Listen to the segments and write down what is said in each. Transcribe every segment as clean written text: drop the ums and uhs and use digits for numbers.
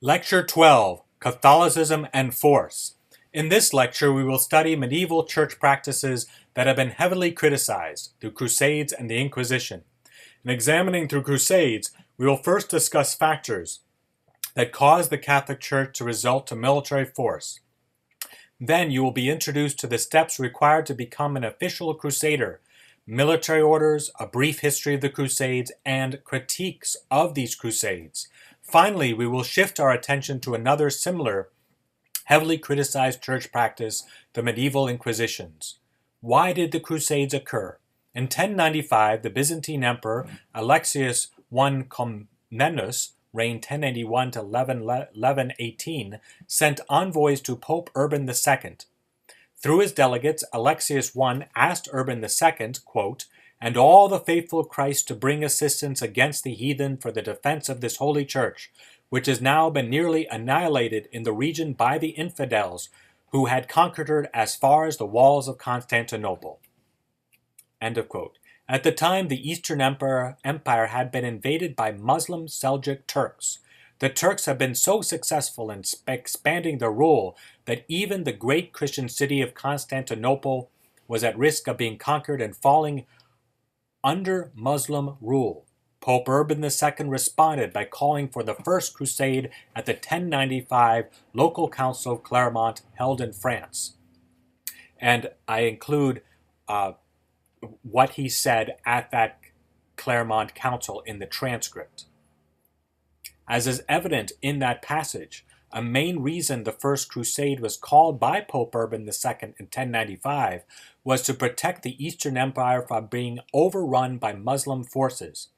Lecture 12, Catholicism and Force. In this lecture, we will study medieval church practices that have been heavily criticized through Crusades and the Inquisition. In examining through Crusades, we will first discuss factors that caused the Catholic Church to resort to military force. Then you will be introduced to the steps required to become an official crusader, military orders, a brief history of the Crusades, and critiques of these Crusades. Finally, we will shift our attention to another similar, heavily criticized church practice, the medieval Inquisitions. Why did the Crusades occur? In 1095, the Byzantine Emperor Alexius I Comnenus, reigned 1081 to 1118, sent envoys to Pope Urban II. Through his delegates, Alexius I asked Urban II, quote, "and all the faithful of Christ to bring assistance against the heathen for the defense of this holy church, which has now been nearly annihilated in the region by the infidels, who had conquered her as far as the walls of Constantinople." End of quote. At the time, the Eastern Empire had been invaded by Muslim Seljuk Turks. The Turks have been so successful in expanding their rule that even the great Christian city of Constantinople was at risk of being conquered and falling under Muslim rule. Pope Urban II responded by calling for the First Crusade at the 1095 local council of Clermont held in France. And I include what he said at that Clermont council in the transcript. As is evident in that passage, a main reason the First Crusade was called by Pope Urban II in 1095 was to protect the Eastern Empire from being overrun by Muslim forces.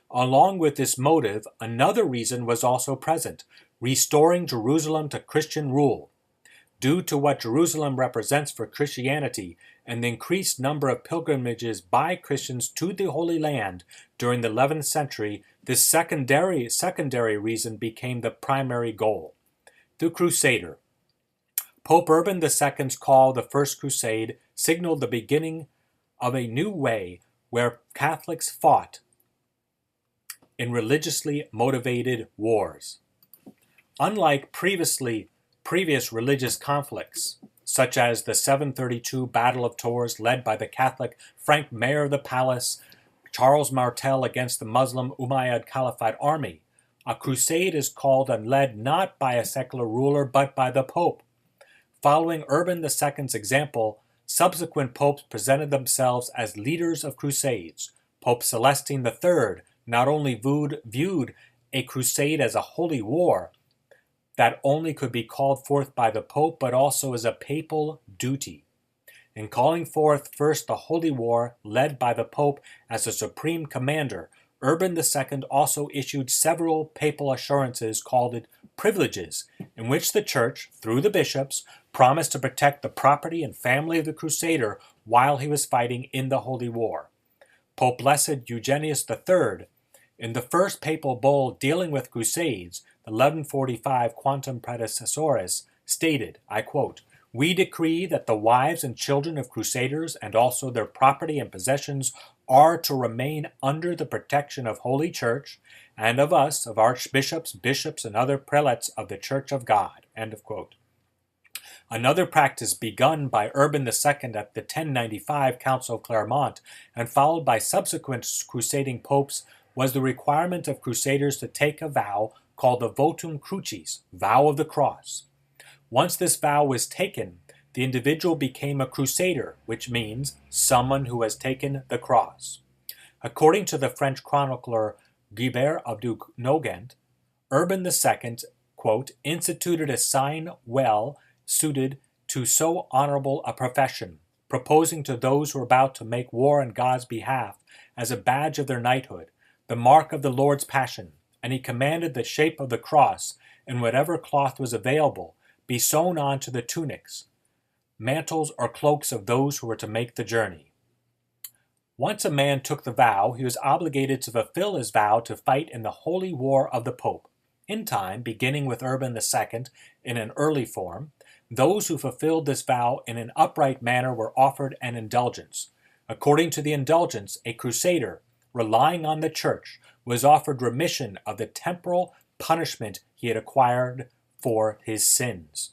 Along with this motive, another reason was also present, restoring Jerusalem to Christian rule. Due to what Jerusalem represents for Christianity and the increased number of pilgrimages by Christians to the Holy Land during the 11th century, this secondary reason became the primary goal. The Crusader. Pope Urban II's call the First Crusade signaled the beginning of a new way where Catholics fought in religiously motivated wars. Unlike previous religious conflicts, such as the 732 Battle of Tours led by the Catholic Frank Mayor of the Palace, Charles Martel against the Muslim Umayyad Caliphate army, a crusade is called and led not by a secular ruler but by the Pope. Following Urban II's example, subsequent popes presented themselves as leaders of crusades. Pope Celestine III not only viewed a crusade as a holy war that only could be called forth by the Pope, but also as a papal duty. In calling forth first the Holy War led by the Pope as the supreme commander, Urban II also issued several papal assurances called privileges, in which the Church, through the bishops, promised to protect the property and family of the Crusader while he was fighting in the Holy War. Pope Blessed Eugenius III, in the first papal bull dealing with Crusades, the 1145 Quantum Predecessoris, stated, I quote, "We decree that the wives and children of Crusaders and also their property and possessions are to remain under the protection of Holy Church and of us, of archbishops, bishops, and other prelates of the Church of God." End of quote. Another practice begun by Urban II at the 1095 Council of Clermont and followed by subsequent crusading popes was the requirement of crusaders to take a vow called the Votum Crucis, vow of the cross. Once this vow was taken, the individual became a crusader, which means someone who has taken the cross. According to the French chronicler Guibert of Nogent, Urban II, quote, instituted a sign well suited to so honorable a profession, proposing to those who were about to make war on God's behalf as a badge of their knighthood, the mark of the Lord's passion, and he commanded the shape of the cross, in whatever cloth was available, be sewn on to the tunics, mantles, or cloaks of those who were to make the journey. Once a man took the vow, he was obligated to fulfill his vow to fight in the holy war of the Pope. In time, beginning with Urban II in an early form, those who fulfilled this vow in an upright manner were offered an indulgence. According to the indulgence, a crusader, relying on the Church, was offered remission of the temporal punishment he had acquired for his sins.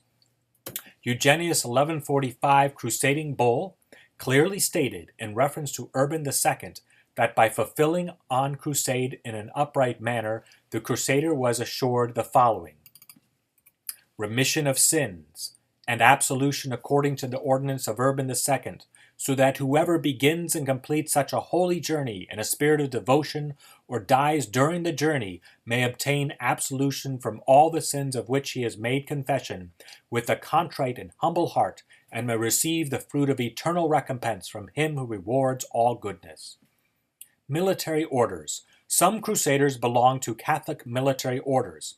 Eugenius' 1145 crusading bull clearly stated in reference to Urban II that by fulfilling on crusade in an upright manner, the crusader was assured the following: remission of sins and absolution according to the ordinance of Urban II, so that whoever begins and completes such a holy journey in a spirit of devotion or dies during the journey may obtain absolution from all the sins of which he has made confession with a contrite and humble heart, and may receive the fruit of eternal recompense from him who rewards all goodness. Military orders. Some crusaders belonged to Catholic military orders.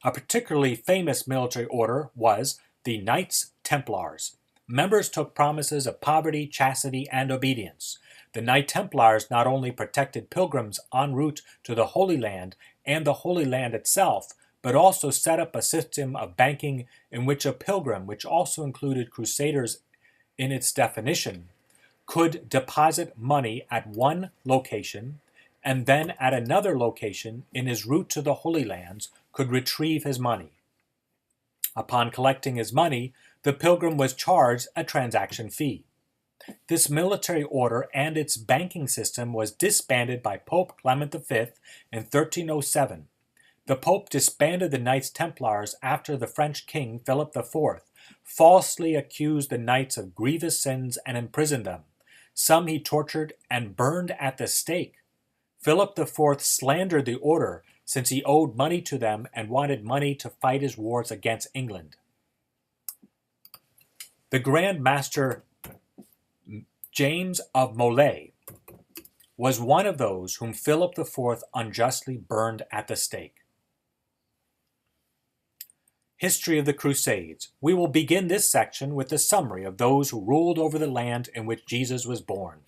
A particularly famous military order was the Knights Templars. Members took promises of poverty, chastity, and obedience. The Knight Templars not only protected pilgrims en route to the Holy Land and the Holy Land itself, but also set up a system of banking in which a pilgrim, which also included crusaders in its definition, could deposit money at one location and then at another location in his route to the Holy Lands could retrieve his money. Upon collecting his money, the pilgrim was charged a transaction fee. This military order and its banking system was disbanded by Pope Clement V in 1307. The Pope disbanded the Knights Templars after the French king, Philip IV, falsely accused the knights of grievous sins and imprisoned them. Some he tortured and burned at the stake. Philip IV slandered the order, since he owed money to them and wanted money to fight his wars against England. The Grand Master James of Molay was one of those whom Philip IV unjustly burned at the stake. History of the Crusades. We will begin this section with a summary of those who ruled over the land in which Jesus was born.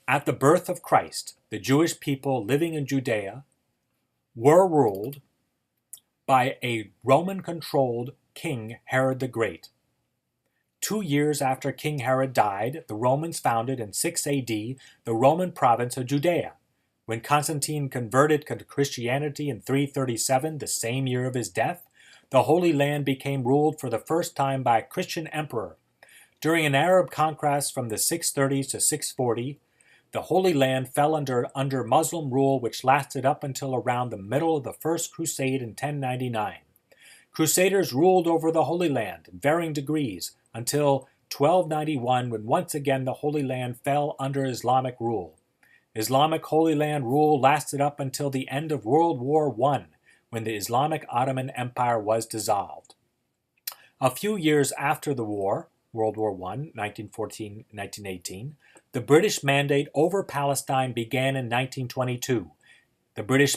At the birth of Christ, the Jewish people living in Judea were ruled by a Roman-controlled king, Herod the Great. 2 years after King Herod died, the Romans founded in 6 AD the Roman province of Judea. When Constantine converted to Christianity in 337, the same year of his death, the Holy Land became ruled for the first time by a Christian emperor. During an Arab conquest from the 630s to 640, the Holy Land fell under Muslim rule, which lasted up until around the middle of the First Crusade in 1099. Crusaders ruled over the Holy Land in varying degrees until 1291, when once again the Holy Land fell under Islamic rule. Islamic Holy Land rule lasted up until the end of World War I, when the Islamic Ottoman Empire was dissolved. A few years after the war, World War I, 1914-1918, the British Mandate over Palestine began in 1922. The British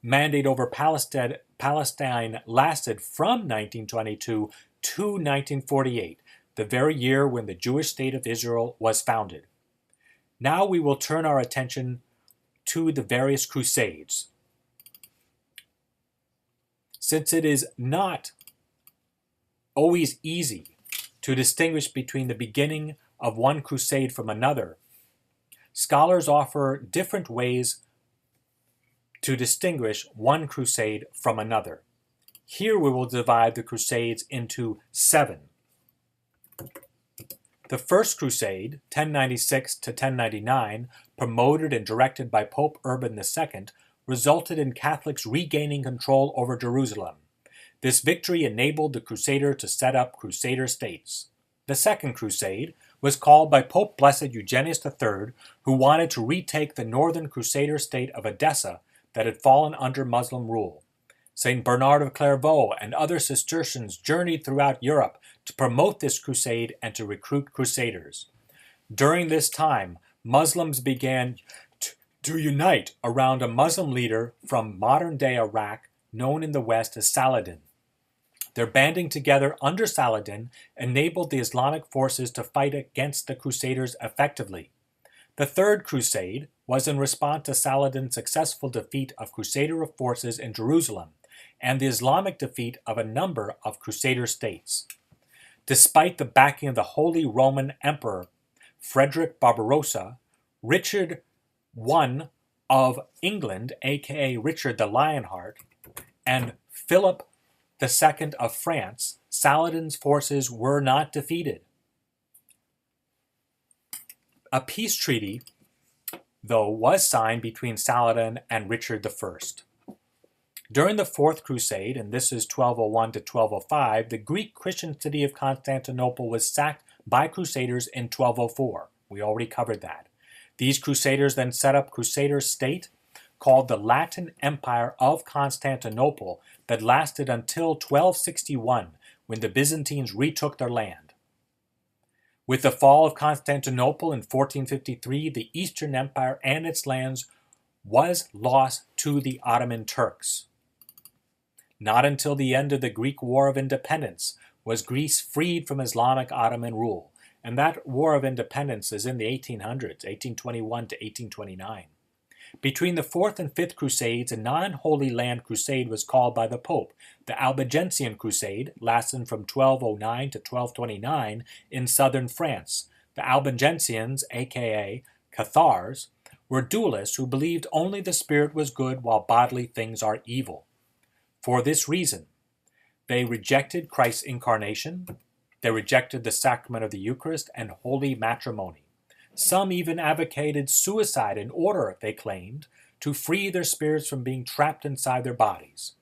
Mandate over Palestine lasted from 1922 to 1948, the very year when the Jewish state of Israel was founded. Now we will turn our attention to the various Crusades. Since it is not always easy to distinguish between the beginning of one crusade from another, scholars offer different ways to distinguish one crusade from another. Here we will divide the Crusades into 7. The First Crusade, 1096 to 1099, promoted and directed by Pope Urban II, resulted in Catholics regaining control over Jerusalem. This victory enabled the Crusader to set up Crusader states. The Second Crusade was called by Pope Blessed Eugenius III, who wanted to retake the northern Crusader state of Edessa that had fallen under Muslim rule. St. Bernard of Clairvaux and other Cistercians journeyed throughout Europe to promote this crusade and to recruit crusaders. During this time, Muslims began to unite around a Muslim leader from modern-day Iraq known in the West as Saladin. Their banding together under Saladin enabled the Islamic forces to fight against the Crusaders effectively. The Third Crusade was in response to Saladin's successful defeat of Crusader forces in Jerusalem and the Islamic defeat of a number of Crusader states. Despite the backing of the Holy Roman Emperor Frederick Barbarossa, Richard I of England, aka Richard the Lionheart, and Philip II of France, Saladin's forces were not defeated. A peace treaty, though, was signed between Saladin and Richard I. During the Fourth Crusade, and this is 1201 to 1205, the Greek Christian city of Constantinople was sacked by Crusaders in 1204. We already covered that. These Crusaders then set up Crusader state called the Latin Empire of Constantinople that lasted until 1261, when the Byzantines retook their land. With the fall of Constantinople in 1453, the Eastern Empire and its lands was lost to the Ottoman Turks. Not until the end of the Greek War of Independence was Greece freed from Islamic Ottoman rule, and that War of Independence is in the 1800s, 1821 to 1829. Between the Fourth and Fifth Crusades, a non-Holy Land crusade was called by the Pope. The Albigensian Crusade lasted from 1209 to 1229 in southern France. The Albigensians, aka Cathars, were dualists who believed only the spirit was good while bodily things are evil. For this reason, they rejected Christ's incarnation, they rejected the sacrament of the Eucharist and holy matrimony. Some even advocated suicide in order, they claimed, to free their spirits from being trapped inside their bodies.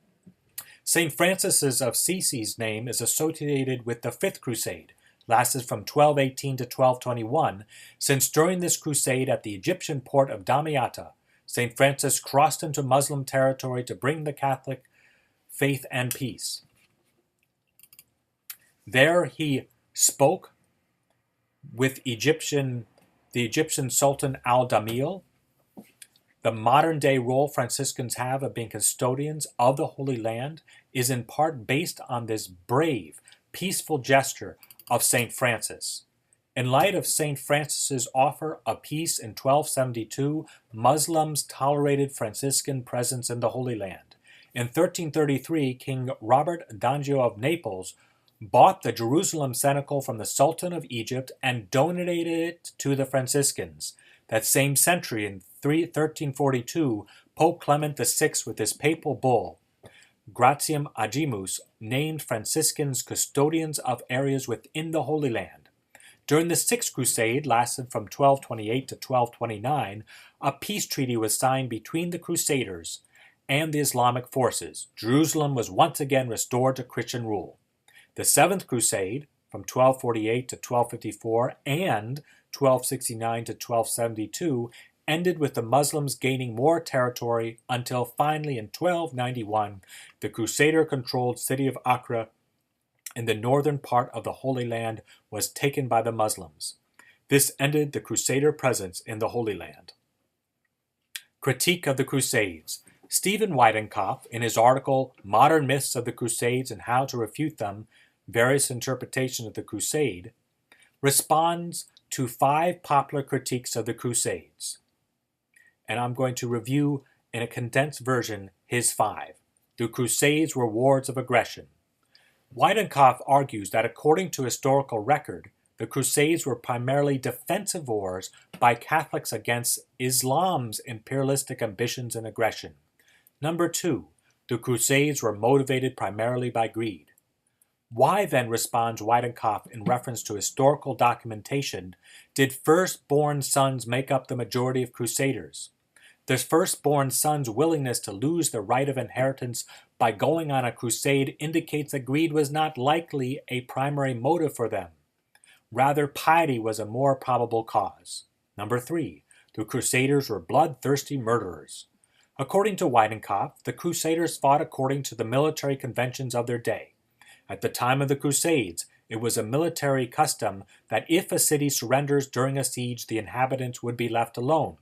St. Francis of Assisi's name is associated with the Fifth Crusade, lasted from 1218 to 1221, since during this crusade at the Egyptian port of Damietta, St. Francis crossed into Muslim territory to bring the Catholic faith and peace. There he spoke with the Egyptian Sultan al-Damil. The modern-day role Franciscans have of being custodians of the Holy Land is in part based on this brave, peaceful gesture of St. Francis. In light of St. Francis's offer of peace in 1272, Muslims tolerated Franciscan presence in the Holy Land. In 1333, King Robert D'Angio of Naples bought the Jerusalem cenacle from the Sultan of Egypt and donated it to the Franciscans. That same century, in 1342, Pope Clement VI, with his papal bull, Gratiam Agimus, named Franciscans custodians of areas within the Holy Land. During the Sixth Crusade, lasted from 1228 to 1229, a peace treaty was signed between the Crusaders and the Islamic forces. Jerusalem was once again restored to Christian rule. The Seventh Crusade, from 1248 to 1254 and 1269 to 1272, ended with the Muslims gaining more territory until finally in 1291, the Crusader-controlled city of Acre in the northern part of the Holy Land was taken by the Muslims. This ended the Crusader presence in the Holy Land. Critique of the Crusades. Stephen Weidenkopf, in his article Modern Myths of the Crusades and How to Refute Them, Various Interpretations of the Crusade, responds to 5 popular critiques of the Crusades. And I'm going to review in a condensed version his 5. The Crusades were wars of aggression. Weidenkopf argues that according to historical record, the Crusades were primarily defensive wars by Catholics against Islam's imperialistic ambitions and aggression. Number 2, the Crusades were motivated primarily by greed. Why then, responds Weidenkopf in reference to historical documentation, did firstborn sons make up the majority of Crusaders? The firstborn son's willingness to lose the right of inheritance by going on a crusade indicates that greed was not likely a primary motive for them. Rather, piety was a more probable cause. Number 3, the Crusaders were bloodthirsty murderers. According to Weidenkopf, the Crusaders fought according to the military conventions of their day. At the time of the Crusades, it was a military custom that if a city surrenders during a siege, the inhabitants would be left alone.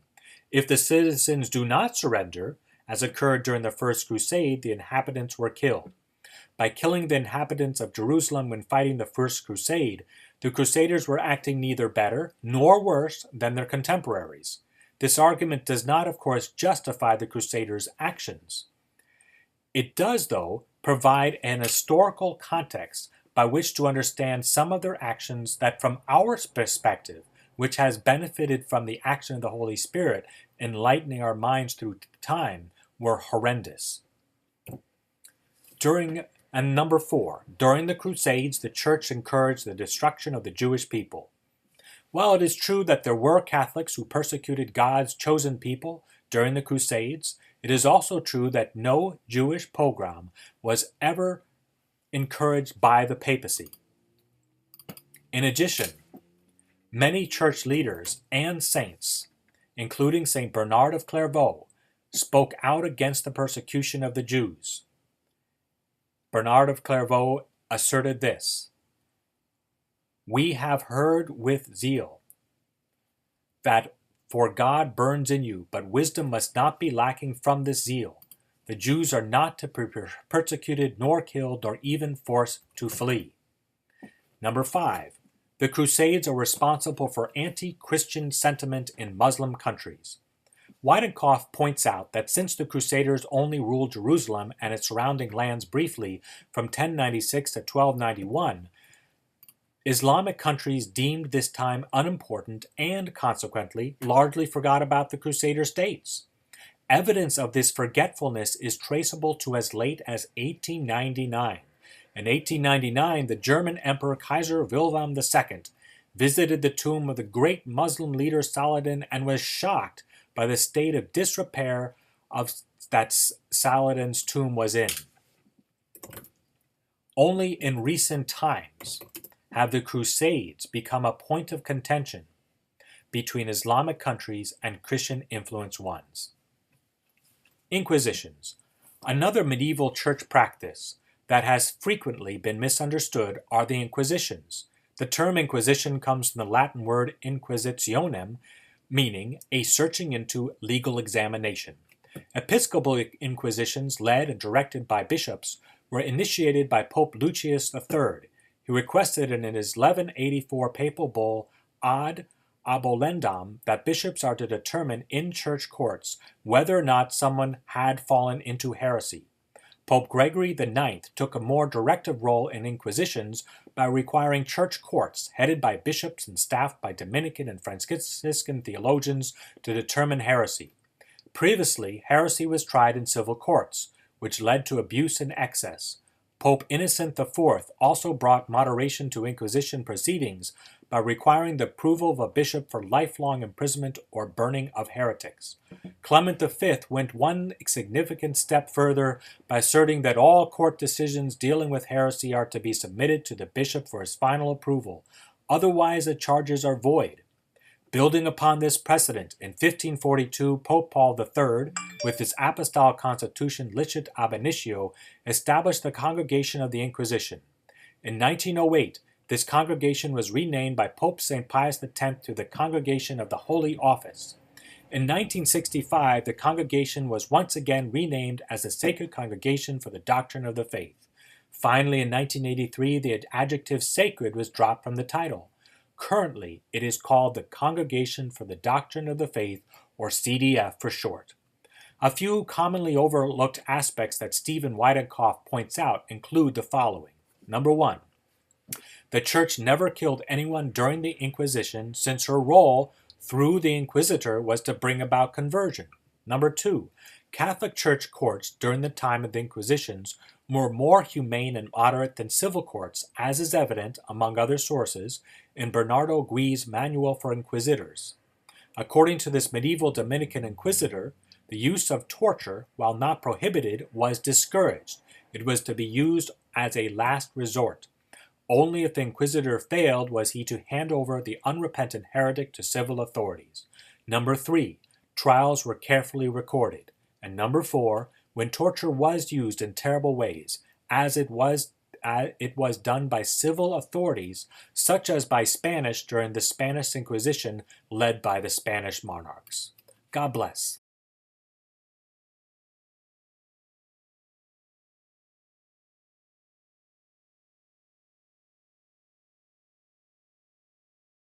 If the citizens do not surrender, as occurred during the First Crusade, the inhabitants were killed. By killing the inhabitants of Jerusalem when fighting the First Crusade, the Crusaders were acting neither better nor worse than their contemporaries. This argument does not, of course, justify the Crusaders' actions. It does, though, provide an historical context by which to understand some of their actions that, from our perspective, which has benefited from the action of the Holy Spirit, enlightening our minds through time, were horrendous. And number 4, during the Crusades, the Church encouraged the destruction of the Jewish people. While it is true that there were Catholics who persecuted God's chosen people during the Crusades, it is also true that no Jewish pogrom was ever encouraged by the papacy. In addition, many church leaders and saints, including St. Bernard of Clairvaux, spoke out against the persecution of the Jews. Bernard of Clairvaux asserted this: "We have heard with zeal that for God burns in you, but wisdom must not be lacking from this zeal. The Jews are not to be persecuted, nor killed, nor even forced to flee." Number 5, the Crusades are responsible for anti-Christian sentiment in Muslim countries. Weidenkopf points out that since the Crusaders only ruled Jerusalem and its surrounding lands briefly from 1096 to 1291, Islamic countries deemed this time unimportant and, consequently, largely forgot about the Crusader states. Evidence of this forgetfulness is traceable to as late as 1899. In 1899, the German Emperor Kaiser Wilhelm II visited the tomb of the great Muslim leader Saladin and was shocked by the state of disrepair that Saladin's tomb was in. Only in recent times have the Crusades become a point of contention between Islamic countries and Christian-influenced ones. Inquisitions. Another medieval church practice that has frequently been misunderstood are the Inquisitions. The term Inquisition comes from the Latin word inquisitionem, meaning a searching into legal examination. Episcopal inquisitions led and directed by bishops were initiated by Pope Lucius III. He requested in his 1184 papal bull Ad Abolendam that bishops are to determine in church courts whether or not someone had fallen into heresy. Pope Gregory IX took a more directive role in inquisitions by requiring church courts, headed by bishops and staffed by Dominican and Franciscan theologians, to determine heresy. Previously, heresy was tried in civil courts, which led to abuse and excess. Pope Innocent IV also brought moderation to Inquisition proceedings by requiring the approval of a bishop for lifelong imprisonment or burning of heretics. Clement V went one significant step further by asserting that all court decisions dealing with heresy are to be submitted to the bishop for his final approval, otherwise the charges are void. Building upon this precedent, in 1542, Pope Paul III, with his apostolic constitution Licet ab initio, established the Congregation of the Inquisition. In 1908, this congregation was renamed by Pope St. Pius X to the Congregation of the Holy Office. In 1965, the congregation was once again renamed as the Sacred Congregation for the Doctrine of the Faith. Finally, in 1983, the adjective sacred was dropped from the title. Currently, it is called the Congregation for the Doctrine of the Faith, or CDF for short. A few commonly overlooked aspects that Stephen Weidenkopf points out include the following. Number 1. The Church never killed anyone during the Inquisition, since her role through the Inquisitor was to bring about conversion. Number 2. Catholic Church courts during the time of the Inquisitions were more humane and moderate than civil courts, as is evident, among other sources, in Bernardo Gui's Manual for Inquisitors. According to this medieval Dominican inquisitor, the use of torture, while not prohibited, was discouraged. It was to be used as a last resort. Only if the inquisitor failed was he to hand over the unrepentant heretic to civil authorities. Number 3, trials were carefully recorded. And number 4, when torture was used in terrible ways, as it was done by civil authorities, such as by Spanish during the Spanish Inquisition led by the Spanish monarchs. God bless.